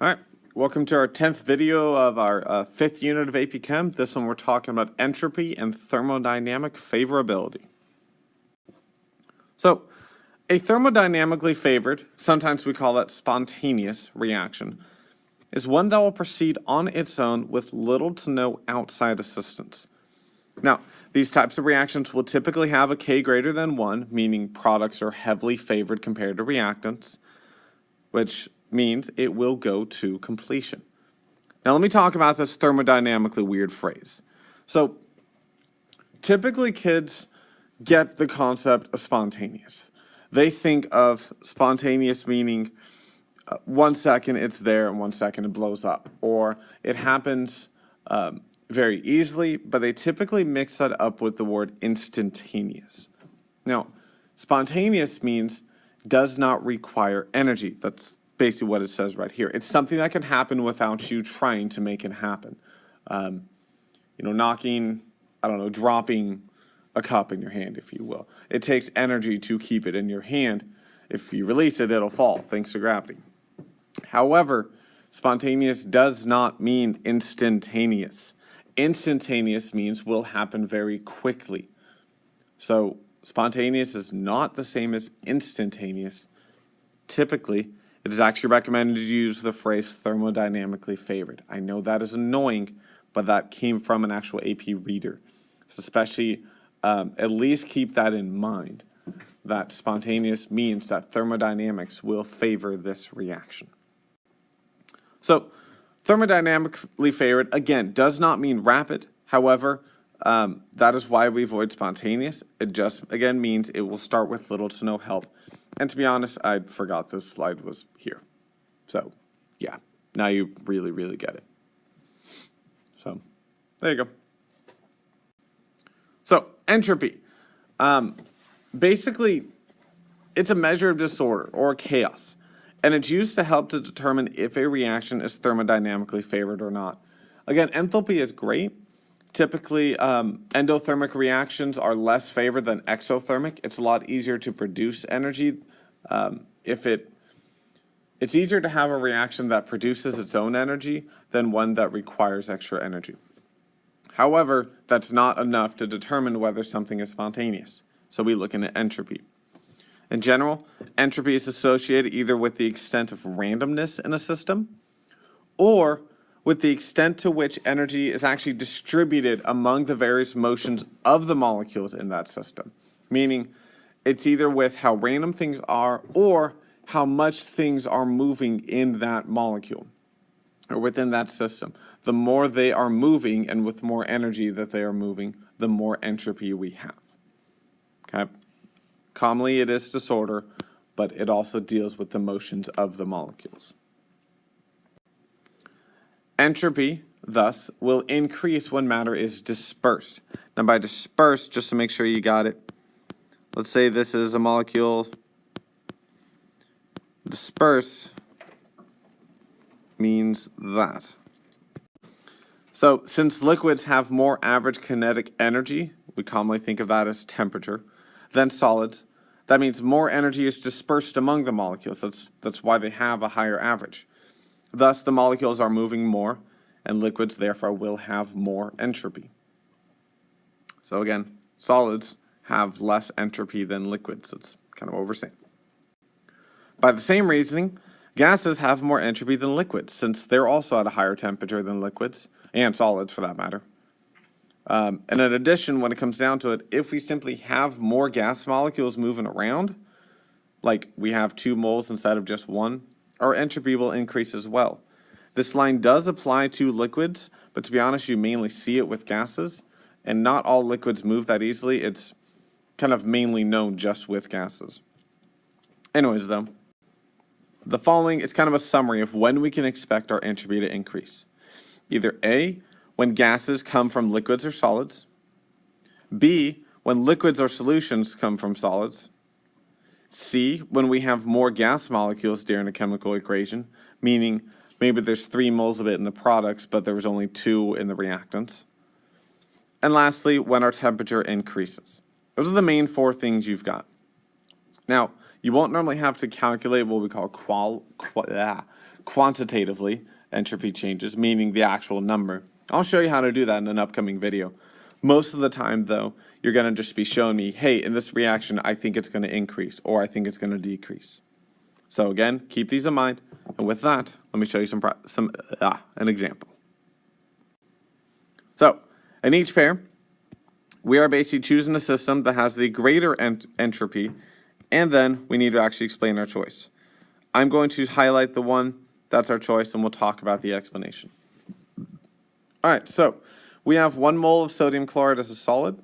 All right, welcome to our 10th video of our 5th unit of AP Chem. This one we're talking about entropy and thermodynamic favorability. So, a thermodynamically favored, sometimes we call that spontaneous reaction, is one that will proceed on its own with little to no outside assistance. Now, these types of reactions will typically have a K greater than 1, meaning products are heavily favored compared to reactants, which means it will go to completion. Now let me talk about this thermodynamically weird phrase. So typically kids get the concept of spontaneous. They think of spontaneous meaning 1 second it's there and 1 second it blows up, or it happens very easily, but they typically mix that up with the word instantaneous. Now, spontaneous means does not require energy. That's basically what it says right here. It's something that can happen without you trying to make it happen. Dropping a cup in your hand, if you will. It takes energy to keep it in your hand. If you release it, it'll fall, thanks to gravity. However, spontaneous does not mean instantaneous. Instantaneous means will happen very quickly. So spontaneous is not the same as instantaneous. Typically, it is actually recommended to use the phrase thermodynamically favored. I know that is annoying, but that came from an actual AP reader. So especially, at least keep that in mind, that spontaneous means that thermodynamics will favor this reaction. So, thermodynamically favored, again, does not mean rapid. However, that is why we avoid spontaneous. It just, again, means it will start with little to no help. And to be honest, I forgot this slide was here. So, yeah, now you really, really get it. So, there you go. So, entropy. Basically, it's a measure of disorder or chaos, and it's used to help to determine if a reaction is thermodynamically favored or not. Again, enthalpy is great. Typically, endothermic reactions are less favored than exothermic. It's a lot easier to produce energy. It's easier to have a reaction that produces its own energy than one that requires extra energy. However, that's not enough to determine whether something is spontaneous. So we look into entropy. In general, entropy is associated either with the extent of randomness in a system or with the extent to which energy is actually distributed among the various motions of the molecules in that system. Meaning, it's either with how random things are or how much things are moving in that molecule or within that system. The more they are moving and with more energy that they are moving, the more entropy we have. Okay? Commonly it is disorder, but it also deals with the motions of the molecules. Entropy, thus, will increase when matter is dispersed. Now by dispersed, just to make sure you got it, let's say this is a molecule. Disperse means that. So since liquids have more average kinetic energy, we commonly think of that as temperature, than solids, that means more energy is dispersed among the molecules. That's why they have a higher average. Thus, the molecules are moving more, and liquids therefore will have more entropy. So again, solids have less entropy than liquids. That's kind of what we're saying. By the same reasoning, gases have more entropy than liquids, since they're also at a higher temperature than liquids, and solids for that matter. And in addition, when it comes down to it, if we simply have more gas molecules moving around, like we have 2 moles instead of just 1, our entropy will increase as well. This line does apply to liquids, but to be honest, you mainly see it with gases, and not all liquids move that easily. It's kind of mainly known just with gases. Anyways, though, the following is kind of a summary of when we can expect our entropy to increase. Either A, when gases come from liquids or solids. B, when liquids or solutions come from solids. C, when we have more gas molecules during a chemical equation, meaning maybe there's 3 moles of it in the products, but there was only 2 in the reactants. And lastly, when our temperature increases. Those are the main 4 things you've got. Now, you won't normally have to calculate what we call quantitatively entropy changes, meaning the actual number. I'll show you how to do that in an upcoming video. Most of the time, though, you're going to just be showing me, hey, in this reaction, I think it's going to increase, or I think it's going to decrease. So again, keep these in mind. And with that, let me show you an example. So in each pair, we are basically choosing a system that has the greater entropy, and then we need to actually explain our choice. I'm going to highlight the one that's our choice, and we'll talk about the explanation. All right, so we have 1 mole of sodium chloride as a solid,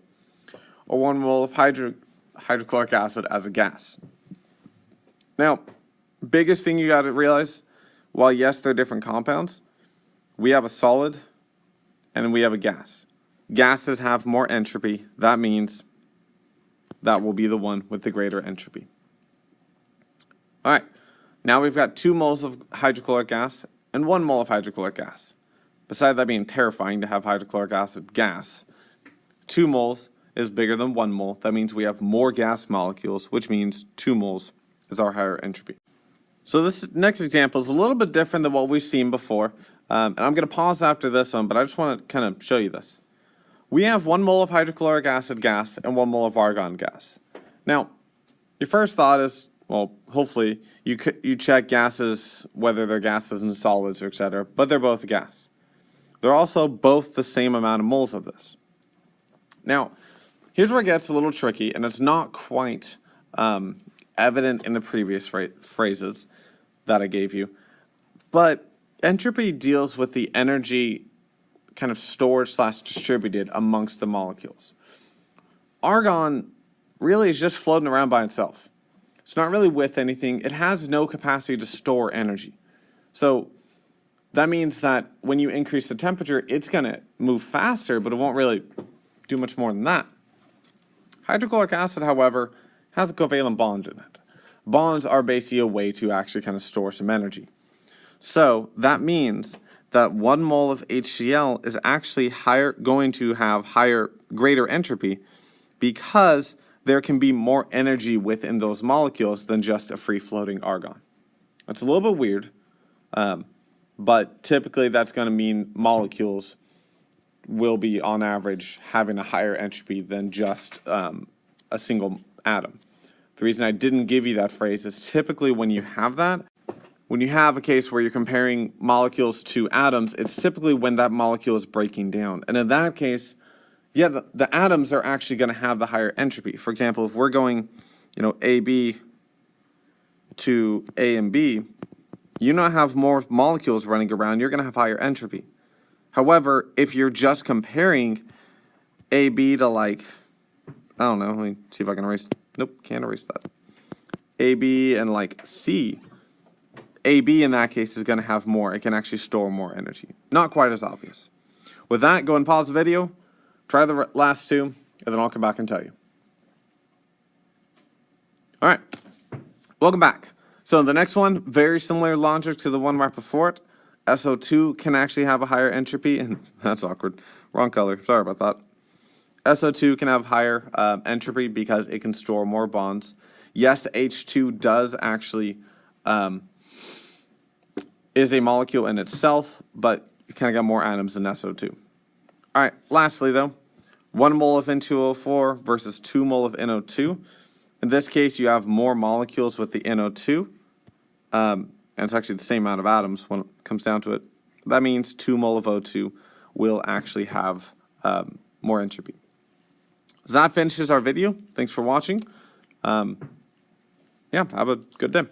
or 1 mole of hydrochloric acid as a gas. Now, biggest thing you got to realize, while yes, they're different compounds, we have a solid and we have a gas. Gases have more entropy. That means that will be the one with the greater entropy. All right, now we've got 2 moles of hydrochloric gas and 1 mole of hydrochloric gas. Besides that being terrifying to have hydrochloric acid gas, 2 moles is bigger than 1 mole. That means we have more gas molecules, which means 2 moles is our higher entropy. So this next example is a little bit different than what we've seen before. And I'm going to pause after this one, but I just want to kind of show you this. We have 1 mole of hydrochloric acid gas and 1 mole of argon gas. Now, your first thought is, well, hopefully you check gases, whether they're gases and solids or etc., but they're both a gas. They're also both the same amount of moles of this. Now, here's where it gets a little tricky, and it's not quite evident in the previous phrases that I gave you, but entropy deals with the energy kind of stored / distributed amongst the molecules. Argon really is just floating around by itself. It's not really with anything. It has no capacity to store energy. So that means that when you increase the temperature, it's going to move faster, but it won't really do much more than that. Hydrochloric acid, however, has a covalent bond in it. Bonds are basically a way to actually kind of store some energy. So that means that 1 mole of HCl is actually going to have greater entropy, because there can be more energy within those molecules than just a free-floating argon. It's a little bit weird, but typically that's going to mean molecules will be, on average, having a higher entropy than just a single atom. The reason I didn't give you that phrase is typically when you have a case where you're comparing molecules to atoms, it's typically when that molecule is breaking down. And in that case, yeah, the atoms are actually going to have the higher entropy. For example, if we're going, AB to A and B, you now have more molecules running around, you're going to have higher entropy. However, if you're just comparing AB to, I don't know, let me see if I can erase, nope, can't erase that. AB and C, AB in that case is going to have more. It can actually store more energy. Not quite as obvious. With that, go and pause the video, try the last two, and then I'll come back and tell you. All right, welcome back. So the next one, very similar logic to the one right before it. SO2 can actually have a higher entropy, and that's awkward. Wrong color, sorry about that. SO2 can have higher entropy because it can store more bonds. Yes, H2 does actually is a molecule in itself, but you kind of got more atoms than SO2. All right, lastly though, 1 mole of N2O4 versus 2 mole of NO2. In this case, you have more molecules with the NO2, and it's actually the same amount of atoms when it comes down to it. That means 2 mole of O2 will actually have more entropy. So that finishes our video. Thanks for watching. Yeah, have a good day.